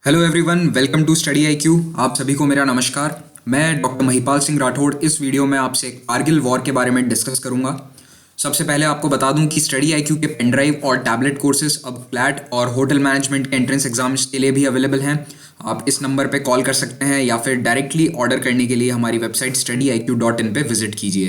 Hello everyone, welcome to study I Q. आप सभी को मेरा नमस्कार। मैं डॉक्टर महिपाल सिंह राठौड़ इस वीडियो में आपसे कारगिल वॉर के बारे में डिस्कस करूंगा। सबसे पहले आपको बता दूं कि स्टडी आई क्यू के पेन ड्राइव और टैबलेट कोर्सेज अब क्लैट और होटल मैनेजमेंट के एंट्रेंस एग्जाम्स के लिए भी अवेलेबल हैं। आप इस नंबर पर कॉल कर सकते हैं या फिर डायरेक्टली ऑर्डर करने के लिए हमारी वेबसाइट studiiq.in पे विजिट कीजिए।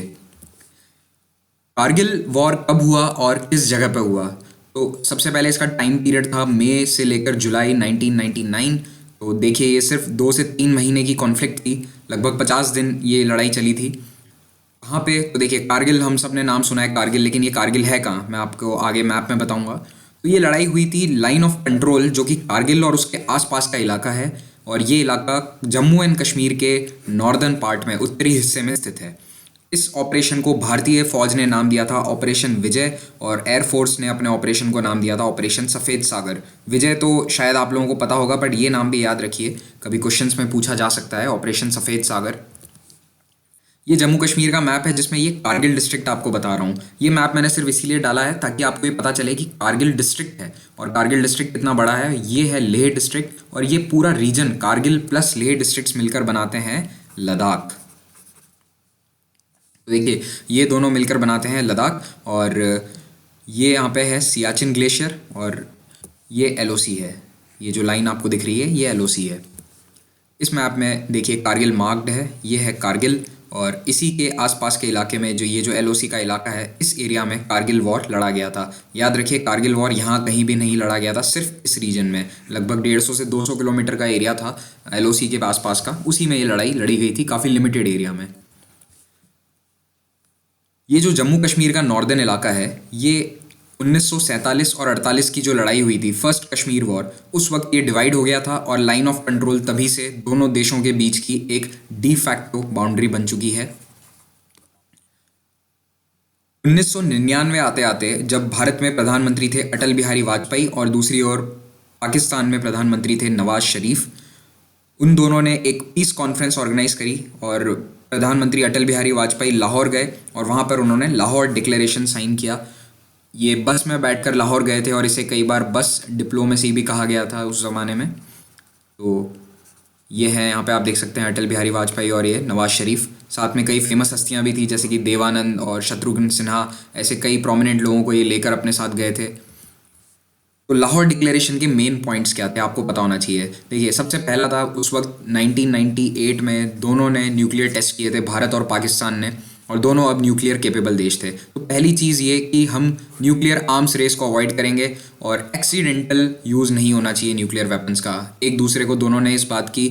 कारगिल वॉर कब हुआ और किस जगह पर हुआ? तो सबसे पहले इसका टाइम पीरियड था मई से लेकर जुलाई 1999। तो देखिए, ये सिर्फ 2 से 3 महीने की कॉन्फ्लिक्ट थी। लगभग 50 दिन ये लड़ाई चली थी। कहाँ पे? तो देखिए, कारगिल हम सब ने नाम सुना है कारगिल, लेकिन ये कारगिल है कहाँ, मैं आपको आगे मैप में बताऊंगा। तो ये लड़ाई हुई थी लाइन ऑफ कंट्रोल, जो कि कारगिल और उसके आसपास का इलाका है। और ये इलाका जम्मू एंड कश्मीर के नॉर्दर्न पार्ट में, उत्तरी हिस्से में स्थित है। इस ऑपरेशन को भारतीय फौज ने नाम दिया था ऑपरेशन विजय, और एयरफोर्स ने अपने ऑपरेशन को नाम दिया था ऑपरेशन सफ़ेद सागर। विजय तो शायद आप लोगों को पता होगा, बट ये नाम भी याद रखिए, कभी क्वेश्चंस में पूछा जा सकता है। ऑपरेशन सफ़ेद सागर। ये जम्मू कश्मीर का मैप है जिसमें ये कारगिल डिस्ट्रिक्ट आपको बता रहा हूँ। ये मैप मैंने सिर्फ इसीलिए डाला है ताकि आपको ये पता चले कि कारगिल डिस्ट्रिक्ट है, और कारगिल डिस्ट्रिक्ट कितना बड़ा है। ये है लेह डिस्ट्रिक्ट, और ये पूरा region Kargil plus Leh districts मिलकर बनाते हैं लद्दाख। तो देखिए, ये दोनों मिलकर बनाते हैं लद्दाख। और ये यहाँ पे है सियाचिन ग्लेशियर, और ये एलओसी है। ये जो लाइन आपको दिख रही है ये एलओसी है। इस मैप में देखिए कारगिल मार्क्ड है, ये है कारगिल। और इसी के आसपास के इलाके में जो ये जो एलओसी का इलाका है, इस एरिया में कारगिल वॉर लड़ा गया था। याद रखिए, कारगिल वॉर यहाँ कहीं भी नहीं लड़ा गया था, सिर्फ इस रीजन में। लगभग 150 से 200 किलोमीटर का एरिया था एलओसी के आसपास का, उसी में ये लड़ाई लड़ी गई थी, काफ़ी लिमिटेड एरिया में। ये जो जम्मू कश्मीर का नॉर्दर्न इलाका है, ये 1947 और 48 की जो लड़ाई हुई थी, फर्स्ट कश्मीर वॉर, उस वक्त ये डिवाइड हो गया था। और लाइन ऑफ कंट्रोल तभी से दोनों देशों के बीच की एक डी फैक्टो बाउंड्री बन चुकी है। 1999 आते आते जब भारत में प्रधानमंत्री थे अटल बिहारी वाजपेयी, और दूसरी ओर पाकिस्तान में प्रधानमंत्री थे नवाज शरीफ, उन दोनों ने एक पीस कॉन्फ्रेंस ऑर्गेनाइज करी। और प्रधानमंत्री अटल बिहारी वाजपेयी लाहौर गए, और वहाँ पर उन्होंने लाहौर डिक्लेरेशन साइन किया। ये बस में बैठकर लाहौर गए थे, और इसे कई बार बस डिप्लोमेसी भी कहा गया था उस ज़माने में। तो ये है, यहाँ पे आप देख सकते हैं अटल बिहारी वाजपेयी और ये नवाज शरीफ। साथ में कई फेमस हस्तियाँ भी थी, जैसे कि देवानंद और शत्रुघ्न सिन्हा। ऐसे कई प्रोमिनेंट लोगों को ये लेकर अपने साथ गए थे। तो लाहौर डिक्लेरेशन के मेन पॉइंट्स क्या थे, आपको पता होना चाहिए। देखिए, सबसे पहला था, उस वक्त 1998 में दोनों ने न्यूक्लियर टेस्ट किए थे, भारत और पाकिस्तान ने, और दोनों अब न्यूक्लियर केपेबल देश थे। तो पहली चीज़ ये कि हम न्यूक्लियर आर्म्स रेस को अवॉइड करेंगे, और एक्सीडेंटल यूज़ नहीं होना चाहिए न्यूक्लियर वेपन्स का। एक दूसरे को दोनों ने इस बात की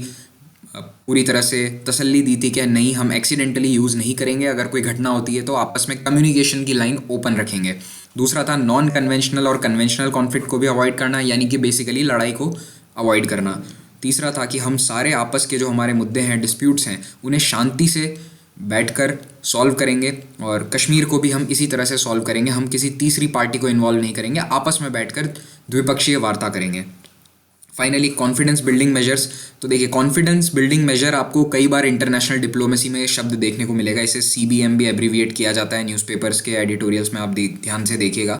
पूरी तरह से तसल्ली दी थी कि नहीं, हम एक्सीडेंटली यूज़ नहीं करेंगे। अगर कोई घटना होती है तो आपस में कम्युनिकेशन की लाइन ओपन रखेंगे। दूसरा था नॉन कन्वेंशनल और कन्वेंशनल कॉन्फ्लिक्ट को भी अवॉइड करना, यानी कि बेसिकली लड़ाई को अवॉइड करना। तीसरा था कि हम सारे आपस के जो हमारे मुद्दे हैं, डिस्प्यूट्स हैं, उन्हें शांति से बैठकर सॉल्व करेंगे, और कश्मीर को भी हम इसी तरह से सॉल्व करेंगे। हम किसी तीसरी पार्टी को इन्वॉल्व नहीं करेंगे, आपस में बैठकर द्विपक्षीय वार्ता करेंगे। Finally confidence building measures. तो देखिए, कॉन्फिडेंस बिल्डिंग मेजर आपको कई बार इंटरनेशनल डिप्लोमेसी में शब्द देखने को मिलेगा। इसे CBM भी एब्रीविएट किया जाता है न्यूज़पेपर्स के एडिटोरियल्स में, आप ध्यान से देखिएगा।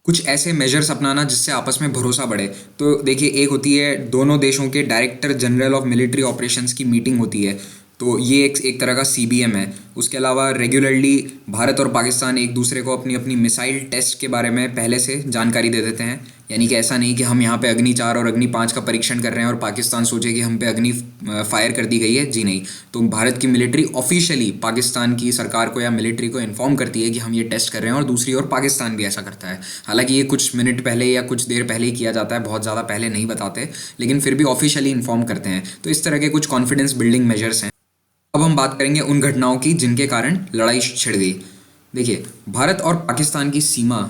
कुछ ऐसे मेजर्स अपनाना जिससे आपस में भरोसा बढ़े। तो देखिए, एक होती है दोनों देशों के director general of military operations की मीटिंग होती है, तो ये एक तरह का CBM है। उसके अलावा रेगुलरली भारत और पाकिस्तान एक दूसरे को अपनी अपनी मिसाइल टेस्ट के बारे में पहले से जानकारी दे देते हैं। यानी कि ऐसा नहीं कि हम यहाँ पे अग्नि 4 और अग्नि 5 का परीक्षण कर रहे हैं और पाकिस्तान सोचे कि हम पे अग्नि फायर कर दी गई है। जी नहीं। तो भारत की मिलिट्री ऑफिशियली पाकिस्तान की सरकार को या मिलिट्री को इन्फॉर्म करती है कि हम ये टेस्ट कर रहे हैं, और दूसरी ओर पाकिस्तान भी ऐसा करता है। हालांकि ये कुछ मिनट पहले या कुछ देर पहले ही किया जाता है, बहुत ज़्यादा पहले नहीं बताते, लेकिन फिर भी ऑफिशियली इन्फॉर्म करते हैं। तो इस तरह के कुछ कॉन्फिडेंस बिल्डिंग मेजर्स हैं। अब हम बात करेंगे उन घटनाओं की जिनके कारण लड़ाई छिड़ गई। देखिए, भारत और पाकिस्तान की सीमा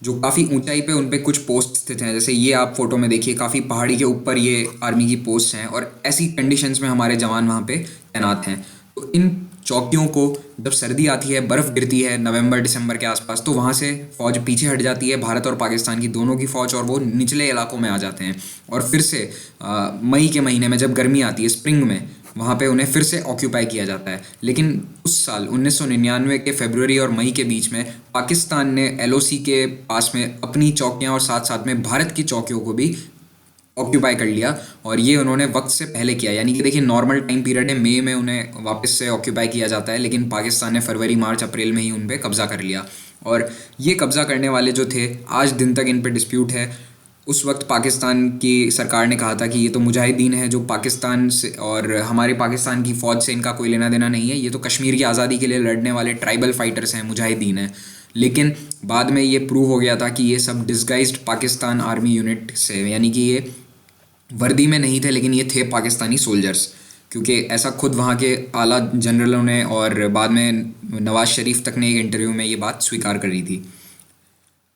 जो काफ़ी ऊंचाई पे, उन पे कुछ पोस्ट स्थित हैं। जैसे ये आप फोटो में देखिए, काफ़ी पहाड़ी के ऊपर ये आर्मी की पोस्ट हैं, और ऐसी कंडीशंस में हमारे जवान वहाँ पे तैनात हैं। तो इन चौकियों को जब सर्दी आती है, बर्फ़ गिरती है नवंबर दिसंबर के आसपास, तो वहाँ से फ़ौज पीछे हट जाती है, भारत और पाकिस्तान की दोनों की फ़ौज, और वो निचले इलाकों में आ जाते हैं। और फिर से मई के महीने में जब गर्मी आती है, स्प्रिंग में, वहाँ पे उन्हें फिर से ऑक्यूपाई किया जाता है। लेकिन उस साल 1999 के फरवरी और मई के बीच में पाकिस्तान ने LOC के पास में अपनी चौकियाँ और साथ साथ में भारत की चौकियों को भी ऑक्यूपाई कर लिया। और ये उन्होंने वक्त से पहले किया, यानी कि देखिए नॉर्मल टाइम पीरियड है, मई में उन्हें वापस से ऑक्यूपाई किया जाता है, लेकिन पाकिस्तान ने फरवरी मार्च अप्रैल में ही उन पर कब्जा कर लिया। और ये कब्जा करने वाले जो थे, आज दिन तक इन पर डिस्प्यूट है। उस वक्त पाकिस्तान की सरकार ने कहा था कि ये तो मुजाहिदीन है जो पाकिस्तान से, और हमारे पाकिस्तान की फ़ौज से इनका कोई लेना देना नहीं है, ये तो कश्मीर की आज़ादी के लिए लड़ने वाले ट्राइबल फाइटर्स हैं, मुजाहिदीन हैं। लेकिन बाद में ये प्रूव हो गया था कि ये सब डिस्गाइज्ड पाकिस्तान आर्मी यूनिट से, यानी कि ये वर्दी में नहीं थे, लेकिन ये थे पाकिस्तानी सोल्जर्स। क्योंकि ऐसा खुद वहाँ के आला जनरलों ने और बाद में नवाज शरीफ तक ने एक इंटरव्यू में ये बात स्वीकार करी थी।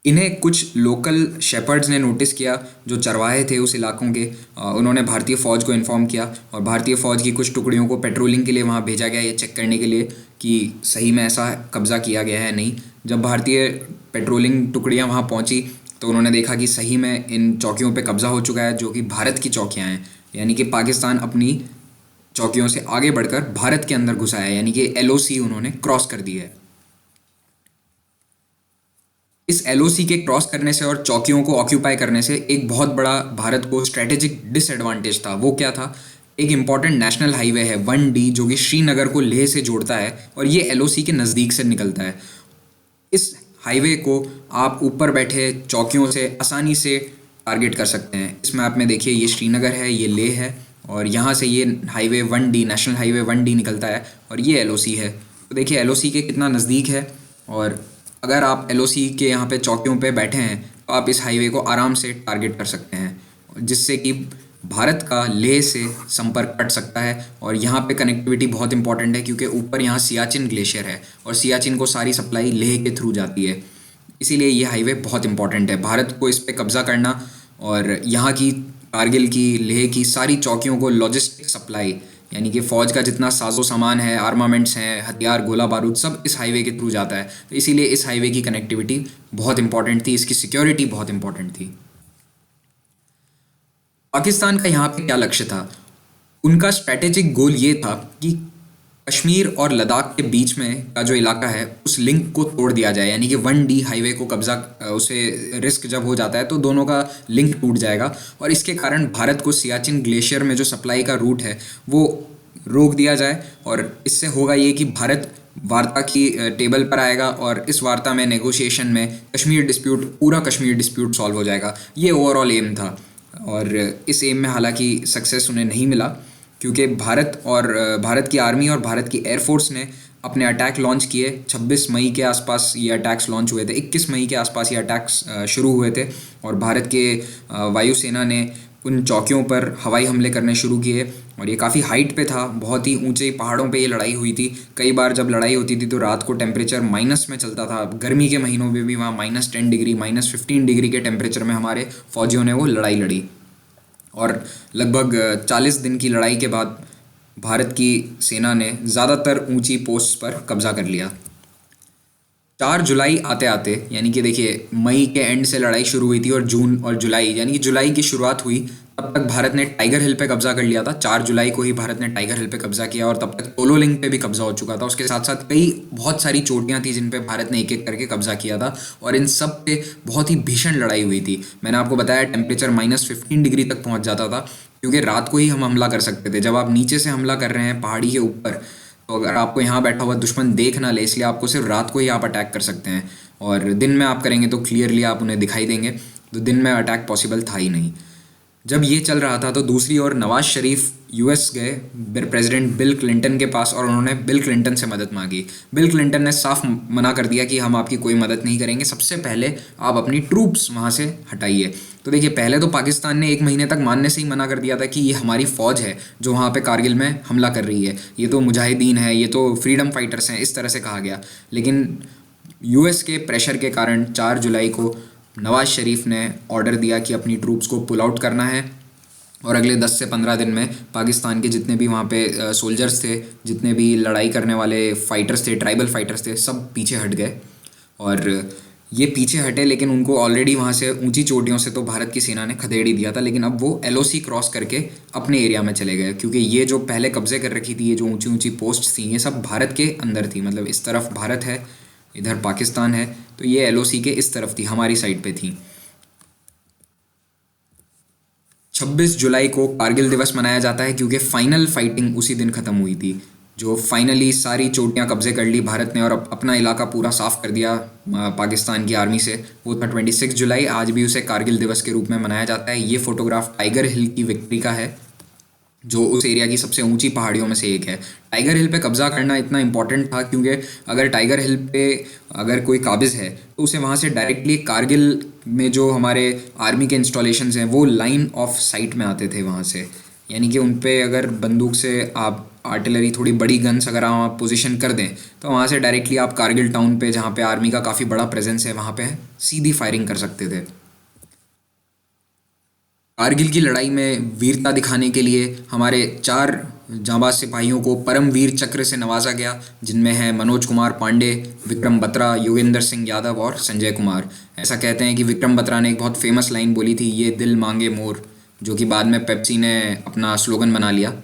इन्हें कुछ लोकल शेपर्ड्स ने नोटिस किया, जो चरवाहे थे उस इलाकों के। उन्होंने भारतीय फ़ौज को इन्फॉर्म किया और भारतीय फ़ौज की कुछ टुकड़ियों को पेट्रोलिंग के लिए वहाँ भेजा गया, ये चेक करने के लिए कि सही में ऐसा कब्ज़ा किया गया है नहीं। जब भारतीय पेट्रोलिंग टुकड़ियाँ वहाँ पहुँची तो उन्होंने देखा कि सही में इन चौकियों पे कब्ज़ा हो चुका है, जो कि भारत की चौकियाँ हैं। यानी कि पाकिस्तान अपनी चौकियों से आगे बढ़कर भारत के अंदर घुसा है, यानी कि LOC उन्होंने क्रॉस कर दी है। इस LOC के क्रॉस करने से और चौकियों को ऑक्यूपाई करने से एक बहुत बड़ा भारत को स्ट्रेटेजिक डिसएडवांटेज था। वो क्या था? एक इम्पॉर्टेंट नेशनल हाईवे है 1D, जो कि श्रीनगर को लेह से जोड़ता है और ये LOC के नज़दीक से निकलता है। इस हाईवे को आप ऊपर बैठे चौकियों से आसानी से टारगेट कर सकते हैं। इस मैप में देखिए, ये श्रीनगर है, ये लेह है और यहाँ से ये highway 1D, national highway 1D निकलता है और ये LOC है। तो देखिए LOC के कितना नज़दीक है। और अगर आप LOC के यहाँ पे चौकियों पे बैठे हैं तो आप इस हाईवे को आराम से टारगेट कर सकते हैं, जिससे कि भारत का लेह से संपर्क कट सकता है। और यहाँ पे कनेक्टिविटी बहुत इंपॉर्टेंट है, क्योंकि ऊपर यहाँ सियाचिन ग्लेशियर है और सियाचिन को सारी सप्लाई लेह के थ्रू जाती है। इसीलिए ये हाईवे बहुत इंपॉर्टेंट है। भारत को इस पे कब्ज़ा करना और यहाँ की कारगिल की, लेह की सारी चौकियों को लॉजिस्टिक सप्लाई, यानी कि फ़ौज का जितना साजो सामान है, आर्मामेंट्स हैं, हथियार, गोला बारूद, सब इस हाईवे के थ्रू जाता है। तो इसीलिए इस हाईवे की कनेक्टिविटी बहुत इंपॉर्टेंट थी, इसकी सिक्योरिटी बहुत इंपॉर्टेंट थी। पाकिस्तान का यहाँ पे क्या लक्ष्य था? उनका स्ट्रैटेजिक गोल ये था कि कश्मीर और लद्दाख के बीच में का जो इलाका है उस लिंक को तोड़ दिया जाए, यानी कि 1D हाईवे को कब्जा, उसे रिस्क जब हो जाता है तो दोनों का लिंक टूट जाएगा और इसके कारण भारत को सियाचिन ग्लेशियर में जो सप्लाई का रूट है वो रोक दिया जाए। और इससे होगा ये कि भारत वार्ता की टेबल पर आएगा और इस वार्ता में, नेगोशिएशन में कश्मीर डिस्प्यूट, पूरा कश्मीर डिस्प्यूट सॉल्व हो जाएगा। ये ओवरऑल एम था और इस एम में हालांकि सक्सेस उन्हें नहीं मिला, क्योंकि भारत की आर्मी और भारत की एयरफोर्स ने अपने अटैक लॉन्च किए। 26 मई के आसपास ये अटैक्स लॉन्च हुए थे, 21 मई के आसपास ये अटैक्स शुरू हुए थे और भारत के वायुसेना ने उन चौकियों पर हवाई हमले करने शुरू किए। और ये काफ़ी हाइट पे था, बहुत ही ऊंचे पहाड़ों पे ये लड़ाई हुई थी। कई बार जब लड़ाई होती थी तो रात को टेम्परेचर माइनस में चलता था। गर्मी के महीनों में भी वहाँ -10 डिग्री, -15 डिग्री के टेम्परेचर में हमारे फौजियों ने वो लड़ाई लड़ी। और लगभग 40 दिन की लड़ाई के बाद भारत की सेना ने ज़्यादातर ऊंची पोस्ट पर कब्जा कर लिया। 4 जुलाई आते आते, यानी कि देखिए मई के एंड से लड़ाई शुरू हुई थी और जून और जुलाई, यानी कि जुलाई की शुरुआत हुई, तब तक भारत ने टाइगर हिल पे कब्जा कर लिया था। 4 जुलाई को ही भारत ने टाइगर हिल पे कब्जा किया और तब तक तोलोलिंग पे भी कब्जा हो चुका था। उसके साथ साथ कई बहुत सारी चोटियां थी जिन पे भारत ने एक एक करके कब्जा किया था और इन सब पे बहुत ही भीषण लड़ाई हुई थी। मैंने आपको बताया टेम्परेचर -15 डिग्री तक पहुंच जाता था, क्योंकि रात को ही हम हमला कर सकते थे। जब आप नीचे से हमला कर रहे हैं पहाड़ी के ऊपर, तो अगर आपको यहाँ बैठा हुआ दुश्मन देख ना ले, इसलिए आपको सिर्फ रात को ही आप अटैक कर सकते हैं और दिन में आप करेंगे तो क्लियरली आप उन्हें दिखाई देंगे। तो दिन में अटैक पॉसिबल था ही नहीं। जब ये चल रहा था तो दूसरी ओर नवाज शरीफ US गए प्रेसिडेंट बिल क्लिंटन के पास और उन्होंने बिल क्लिंटन से मदद मांगी। बिल क्लिंटन ने साफ मना कर दिया कि हम आपकी कोई मदद नहीं करेंगे, सबसे पहले आप अपनी ट्रूप्स वहाँ से हटाइए। तो देखिए, पहले तो पाकिस्तान ने 1 महीने तक मानने से ही मना कर दिया था कि ये हमारी फ़ौज है जो वहाँ पे कारगिल में हमला कर रही है, ये तो मुजाहिदीन है, ये तो फ्रीडम फाइटर्स हैं, इस तरह से कहा गया। लेकिन US के प्रेशर के कारण 4 जुलाई को नवाज शरीफ ने ऑर्डर दिया कि अपनी ट्रूप्स को पुल आउट करना है और अगले 10 से 15 दिन में पाकिस्तान के जितने भी वहाँ पे सोल्जर्स थे, जितने भी लड़ाई करने वाले फाइटर्स थे, ट्राइबल फाइटर्स थे, सब पीछे हट गए। और ये पीछे हटे, लेकिन उनको ऑलरेडी वहाँ से ऊंची चोटियों से तो भारत की सेना ने खदेड़ ही दिया था, लेकिन अब वो LOC क्रॉस करके अपने एरिया में चले गए, क्योंकि ये जो पहले कब्जे कर रखी थी, ये जो ऊंची ऊंची पोस्ट थी, ये सब भारत के अंदर थी। मतलब इस तरफ भारत है, इधर पाकिस्तान है, तो ये LOC के इस तरफ थी, हमारी साइड पे थी। 26 जुलाई को कारगिल दिवस मनाया जाता है क्योंकि फाइनल फाइटिंग उसी दिन ख़त्म हुई थी। जो फाइनली सारी चोटियां कब्जे कर ली भारत ने और अपना इलाका पूरा साफ कर दिया पाकिस्तान की आर्मी से, वो था 26 जुलाई। आज भी उसे कारगिल दिवस के रूप में मनाया जाता है। ये फोटोग्राफ टाइगर हिल की विक्ट्री का है, जो उस एरिया की सबसे ऊंची पहाड़ियों में से एक है। टाइगर हिल पे कब्जा करना इतना इम्पोर्टेंट था क्योंकि अगर टाइगर हिल पे अगर कोई काबिज है तो उसे वहाँ से डायरेक्टली कारगिल में जो हमारे आर्मी के इंस्टॉलेशंस हैं वो लाइन ऑफ साइट में आते थे वहाँ से। यानी कि उन पे अगर बंदूक से आप आर्टिलरी थोड़ी बड़ी गन्स अगर आप पोजीशन कर दें तो वहाँ से डायरेक्टली आप कारगिल टाउन पे, जहाँ पे आर्मी का काफ़ी बड़ा प्रेजेंस है, वहाँ पे सीधी फायरिंग कर सकते थे। कारगिल की लड़ाई में वीरता दिखाने के लिए हमारे 4 जांबाज सिपाहियों को परमवीर चक्र से नवाजा गया, जिनमें हैं मनोज कुमार पांडे, विक्रम बत्रा, योगेंद्र सिंह यादव और संजय कुमार। ऐसा कहते हैं कि विक्रम बत्रा ने एक बहुत फेमस लाइन बोली थी, ये दिल मांगे मोर, जो कि बाद में पेप्सी ने अपना स्लोगन बना लिया।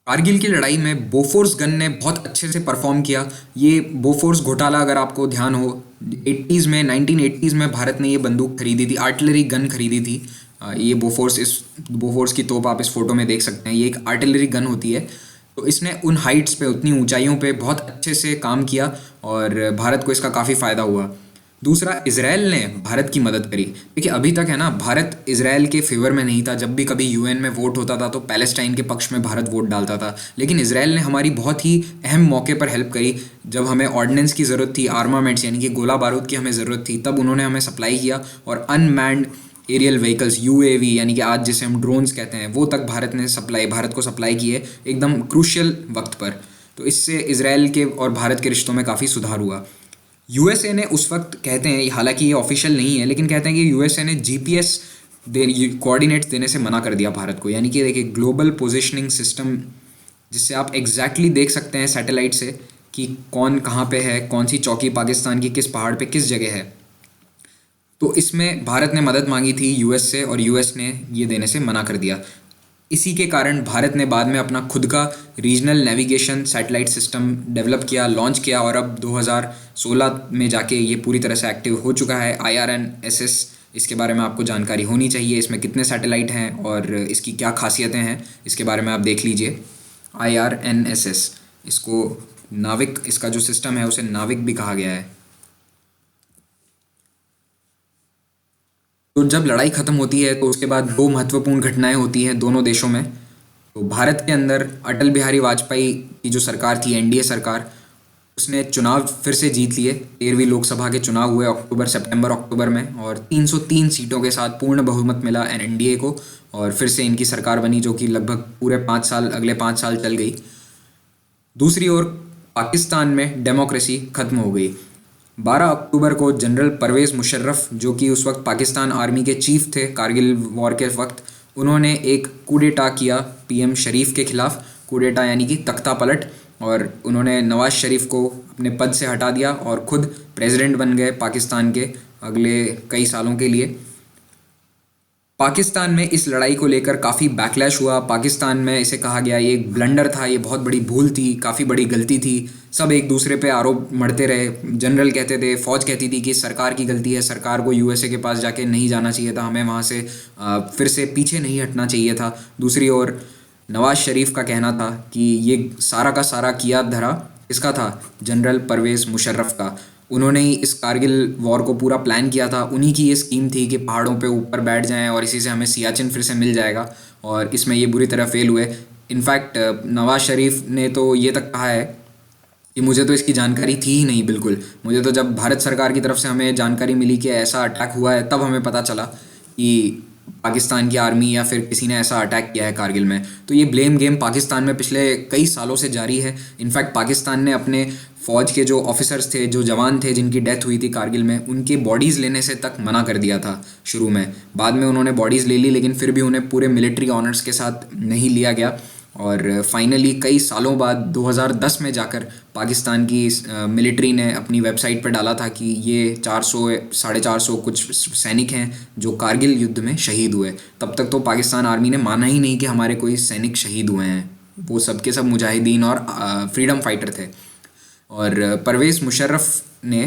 कारगिल की लड़ाई में बोफोर्स गन ने बहुत अच्छे से परफॉर्म किया। ये बोफोर्स घोटाला अगर आपको ध्यान हो, 80s में 1980s में भारत ने ये बंदूक खरीदी थी, आर्टिलरी गन खरीदी थी। ये बोफोर्स की तोप आप इस फोटो में देख सकते हैं। ये एक आर्टिलरी गन होती है। तो इसने उन हाइट्स पे, उतनी ऊंचाइयों पे बहुत अच्छे से काम किया और भारत को इसका काफ़ी फ़ायदा हुआ। दूसरा, इजराइल ने भारत की मदद करी। देखिए अभी तक है ना, भारत इजराइल के फेवर में नहीं था। जब भी कभी यूएन में वोट होता था तो पैलेस्टाइन के पक्ष में भारत वोट डालता था, लेकिन इजराइल ने हमारी बहुत ही अहम मौके पर हेल्प करी। जब हमें ऑर्डिनेंस की ज़रूरत थी, आर्मामेंट्स यानी कि गोला बारूद की हमें ज़रूरत थी, तब उन्होंने हमें सप्लाई किया। और अनमैन्ड एरियल व्हीकल्स, यूएवी यानी कि आज जिसे हम ड्रोन्स कहते हैं, वो तक भारत को सप्लाई किए एकदम क्रूशियल वक्त पर। तो इससे इजराइल के और भारत के रिश्तों में काफ़ी सुधार हुआ। यूएसए ने उस वक्त, कहते हैं, हालांकि ये ऑफिशियल नहीं है, लेकिन कहते हैं कि यूएसए ने जीपीएस कोऑर्डिनेट्स देने से मना कर दिया भारत को। यानी कि देखिए ग्लोबल पोजीशनिंग सिस्टम, जिससे आप एग्जैक्टली देख सकते हैं सैटेलाइट से कि कौन कहाँ पे है, कौन सी चौकी पाकिस्तान की किस पहाड़ पे किस जगह है। तो इसमें भारत ने मदद मांगी थी यूएस से और यूएस ने ये देने से मना कर दिया। इसी के कारण भारत ने बाद में अपना खुद का regional navigation satellite system develop किया, लॉन्च किया, और अब 2016 में जाके ये पूरी तरह से एक्टिव हो चुका है। IRNSS, इसके बारे में आपको जानकारी होनी चाहिए। इसमें कितने सैटेलाइट हैं और इसकी क्या खासियतें हैं, इसके बारे में आप देख लीजिए। IRNSS, इसको नाविक, इसका जो सिस्टम है उसे नाविक भी कहा गया है। तो जब लड़ाई ख़त्म होती है तो उसके बाद 2 महत्वपूर्ण घटनाएं होती हैं दोनों देशों में। तो भारत के अंदर अटल बिहारी वाजपेयी की जो सरकार थी, एनडीए सरकार, उसने चुनाव फिर से जीत लिए। 13वीं लोकसभा के चुनाव हुए सितंबर अक्टूबर में, और 303 सीटों के साथ पूर्ण बहुमत मिला एनडीए को, और फिर से इनकी सरकार बनी, जो कि लगभग पूरे 5 साल, अगले 5 साल चल गई। दूसरी ओर पाकिस्तान में डेमोक्रेसी खत्म हो गई। 12 अक्टूबर को जनरल परवेज़ मुशर्रफ, जो कि उस वक्त पाकिस्तान आर्मी के चीफ थे कारगिल वॉर के वक्त, उन्होंने एक कूडेटा किया पीएम शरीफ के खिलाफ। कूडेटा यानी कि तख्ता पलट, और उन्होंने नवाज शरीफ को अपने पद से हटा दिया और खुद प्रेसिडेंट बन गए पाकिस्तान के अगले कई सालों के लिए। पाकिस्तान में इस लड़ाई को लेकर काफ़ी बैकलैश हुआ। पाकिस्तान में इसे कहा गया ये एक ब्लंडर था, ये बहुत बड़ी भूल थी, काफ़ी बड़ी गलती थी। सब एक दूसरे पे आरोप मढ़ते रहे। जनरल कहते थे, फौज कहती थी कि सरकार की गलती है, सरकार को यूएसए के पास जाके नहीं जाना चाहिए था, हमें वहाँ से फिर से पीछे नहीं हटना चाहिए था। दूसरी ओर नवाज शरीफ का कहना था कि ये सारा का सारा किया धरा इसका था, जनरल परवेज़ मुशर्रफ का। उन्होंने ही इस कारगिल वॉर को पूरा प्लान किया था। उन्हीं की ये स्कीम थी कि पहाड़ों पे ऊपर बैठ जाएं और इसी से हमें सियाचिन फिर से मिल जाएगा, और इसमें ये बुरी तरह फेल हुए। इनफैक्ट नवाज शरीफ ने तो ये तक कहा है कि मुझे तो इसकी जानकारी थी ही नहीं बिल्कुल। मुझे तो जब भारत सरकार की तरफ से हमें जानकारी मिली कि ऐसा अटैक हुआ है, तब हमें पता चला कि पाकिस्तान की आर्मी या फिर किसी ने ऐसा अटैक किया है कारगिल में। तो ये ब्लेम गेम पाकिस्तान में पिछले कई सालों से जारी है। इनफैक्ट पाकिस्तान ने अपने फ़ौज के जो ऑफिसर्स थे, जो जवान थे जिनकी डेथ हुई थी कारगिल में, उनकी बॉडीज़ लेने से तक मना कर दिया था शुरू में। बाद में उन्होंने बॉडीज़ ले ली, लेकिन फिर भी उन्हें पूरे मिलिट्री ऑनर्स के साथ नहीं लिया गया। और फाइनली कई सालों बाद 2010 में जाकर पाकिस्तान की मिलिट्री ने अपनी वेबसाइट पर डाला था कि ये 400 450 कुछ सैनिक हैं जो कारगिल युद्ध में शहीद हुए। तब तक तो पाकिस्तान आर्मी ने माना ही नहीं कि हमारे कोई सैनिक शहीद हुए हैं। वो सब के सब मुजाहिदीन और फ्रीडम फाइटर थे। और परवेज़ मुशर्रफ ने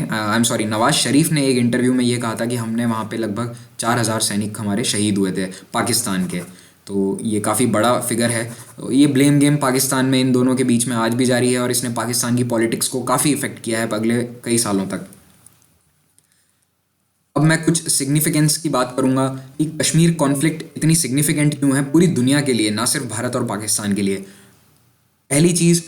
नवाज़ शरीफ ने एक इंटरव्यू में ये कहा था कि हमने वहाँ पे लगभग 4,000 सैनिक हमारे शहीद हुए थे पाकिस्तान के। तो ये काफ़ी बड़ा फिगर है। तो ये ब्लेम गेम पाकिस्तान में इन दोनों के बीच में आज भी जारी है और इसने पाकिस्तान की पॉलिटिक्स को काफ़ी इफ़ेक्ट किया है अगले कई सालों तक। अब मैं कुछ सिग्निफिकेंस की बात करूंगा कि कश्मीर कॉन्फ्लिक्ट इतनी सिग्निफिकेंट क्यों है पूरी दुनिया के लिए, ना सिर्फ भारत और पाकिस्तान के लिए। पहली चीज़,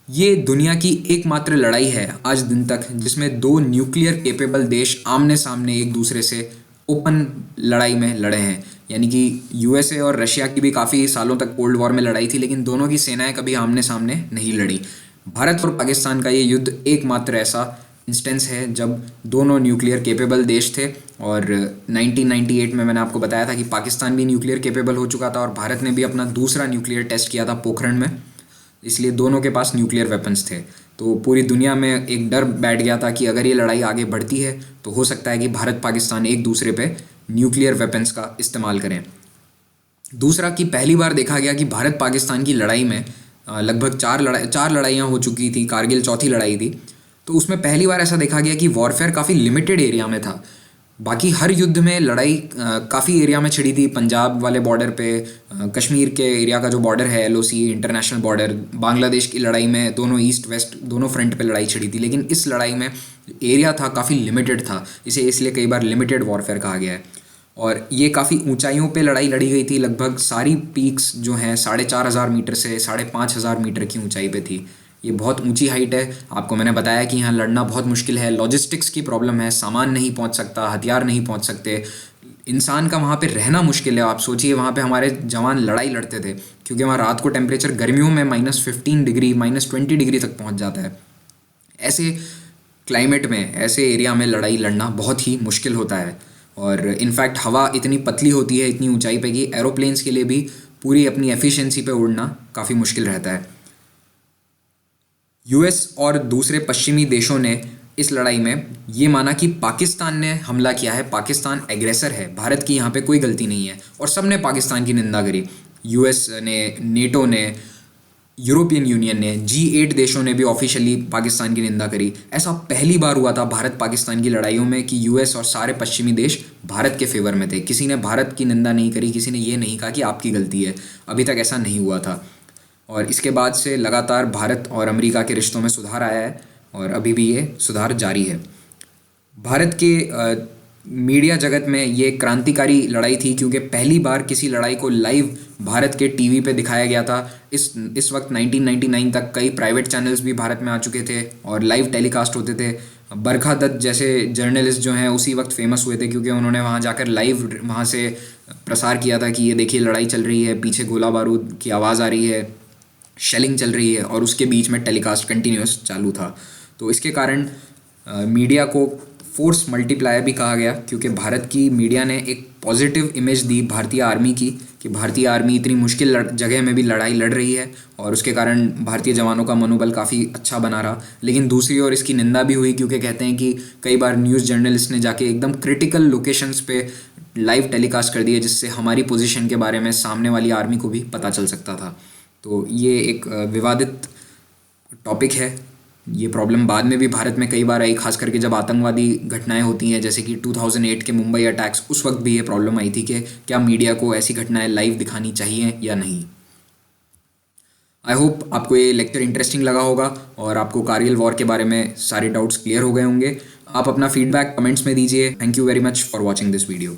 ये दुनिया की एकमात्र लड़ाई है आज दिन तक जिसमें दो न्यूक्लियर केपेबल देश आमने सामने एक दूसरे से ओपन लड़ाई में लड़े हैं। यानी कि यूएसए और रशिया की भी काफ़ी सालों तक कोल्ड वॉर में लड़ाई थी, लेकिन दोनों की सेनाएं कभी आमने सामने नहीं लड़ी। भारत और पाकिस्तान का ये युद्ध एकमात्र ऐसा इंस्टेंस है जब दोनों न्यूक्लियर केपेबल देश थे। और 1998 में मैंने आपको बताया था कि पाकिस्तान भी न्यूक्लियर केपेबल हो चुका था और भारत ने भी अपना दूसरा न्यूक्लियर टेस्ट किया था पोखरण में, इसलिए दोनों के पास न्यूक्लियर वेपन्स थे। तो पूरी दुनिया में एक डर बैठ गया था कि अगर ये लड़ाई आगे बढ़ती है तो हो सकता है कि भारत पाकिस्तान एक दूसरे पे न्यूक्लियर वेपन्स का इस्तेमाल करें। दूसरा कि पहली बार देखा गया कि भारत पाकिस्तान की लड़ाई में लगभग चार लड़ाइयाँ हो चुकी थी, कारगिल चौथी लड़ाई थी। तो उसमें पहली बार ऐसा देखा गया कि वॉरफेयर काफ़ी लिमिटेड एरिया में था। बाकी हर युद्ध में लड़ाई काफ़ी एरिया में छिड़ी थी, पंजाब वाले बॉर्डर पे, कश्मीर के एरिया का जो बॉर्डर है एलओसी इंटरनेशनल बॉर्डर, बांग्लादेश की लड़ाई में दोनों ईस्ट वेस्ट दोनों फ्रंट पे लड़ाई छिड़ी थी। लेकिन इस लड़ाई में एरिया था काफ़ी लिमिटेड था, इसे इसलिए कई बार लिमिटेड वॉरफेयर कहा गया है। और ये काफ़ी ऊंचाइयों पे लड़ाई लड़ी गई थी, लगभग सारी पीक्स जो हैं 4,500 मीटर से 5,500 मीटर की ऊंचाई पे थी। ये बहुत ऊंची हाइट है। आपको मैंने बताया कि यहाँ लड़ना बहुत मुश्किल है, लॉजिस्टिक्स की प्रॉब्लम है, सामान नहीं पहुँच सकता, हथियार नहीं पहुँच सकते, इंसान का वहाँ पे रहना मुश्किल है। आप सोचिए वहाँ पे हमारे जवान लड़ाई लड़ते थे क्योंकि वहाँ रात को टेम्परेचर गर्मियों में -15 डिग्री -20 डिग्री तक पहुँच जाता है। ऐसे क्लाइमेट में, ऐसे एरिया में लड़ाई लड़ना बहुत ही मुश्किल होता है। और इनफैक्ट हवा इतनी पतली होती है इतनी ऊंचाई पे कि एरोप्लेन्स के लिए भी पूरी अपनी एफिशिएंसी पे उड़ना काफ़ी मुश्किल रहता है। यूएस और दूसरे पश्चिमी देशों ने इस लड़ाई में ये माना कि पाकिस्तान ने हमला किया है, पाकिस्तान एग्रेसर है, भारत की यहाँ पे कोई गलती नहीं है, और सब ने पाकिस्तान की निंदा करी। यूएस ने, नेटो ने, यूरोपियन यूनियन ने, G8 देशों ने भी ऑफिशियली पाकिस्तान की निंदा करी। ऐसा पहली बार हुआ था भारत पाकिस्तान की लड़ाइयों में कि यूएस और सारे पश्चिमी देश भारत के फेवर में थे। किसी ने भारत की निंदा नहीं करी, किसी ने ये नहीं कहा कि आपकी गलती है। अभी तक ऐसा नहीं हुआ था। और इसके बाद से लगातार भारत और अमेरिका के रिश्तों में सुधार आया है और अभी भी ये सुधार जारी है। भारत के मीडिया जगत में ये क्रांतिकारी लड़ाई थी क्योंकि पहली बार किसी लड़ाई को लाइव भारत के टीवी पे दिखाया गया था। इस वक्त 1999 तक कई प्राइवेट चैनल्स भी भारत में आ चुके थे और लाइव टेलीकास्ट होते थे। बरखा दत्त जैसे जर्नलिस्ट जो हैं उसी वक्त फेमस हुए थे क्योंकि उन्होंने वहाँ जाकर लाइव वहाँ से प्रसार किया था कि ये देखिए लड़ाई चल रही है, पीछे गोला बारूद की आवाज़ आ रही है, शेलिंग चल रही है, और उसके बीच में टेलीकास्ट कंटिन्यूस चालू था। तो इसके कारण मीडिया को फोर्स मल्टीप्लायर भी कहा गया क्योंकि भारत की मीडिया ने एक पॉजिटिव इमेज दी भारतीय आर्मी की कि भारतीय आर्मी इतनी मुश्किल जगह में भी लड़ाई लड़ रही है और उसके कारण भारतीय जवानों का मनोबल काफ़ी अच्छा बना रहा। लेकिन दूसरी ओर इसकी निंदा भी हुई क्योंकि कहते हैं कि कई बार न्यूज़ जर्नलिस्ट ने जाके एकदम क्रिटिकल लोकेशंस पे लाइव टेलीकास्ट कर दिए जिससे हमारी पोजीशन के बारे में सामने वाली आर्मी को भी पता चल सकता था। तो ये एक विवादित टॉपिक है। ये प्रॉब्लम बाद में भी भारत में कई बार आई, खास करके जब आतंकवादी घटनाएं होती हैं जैसे कि 2008 के मुंबई अटैक्स, उस वक्त भी ये प्रॉब्लम आई थी कि क्या मीडिया को ऐसी घटनाएं लाइव दिखानी चाहिए या नहीं। आई होप आपको ये लेक्चर इंटरेस्टिंग लगा होगा और आपको कारगिल वॉर के बारे में सारे डाउट्स क्लियर हो गए होंगे। आप अपना फीडबैक कमेंट्स में दीजिए। Thank you very much for watching this video.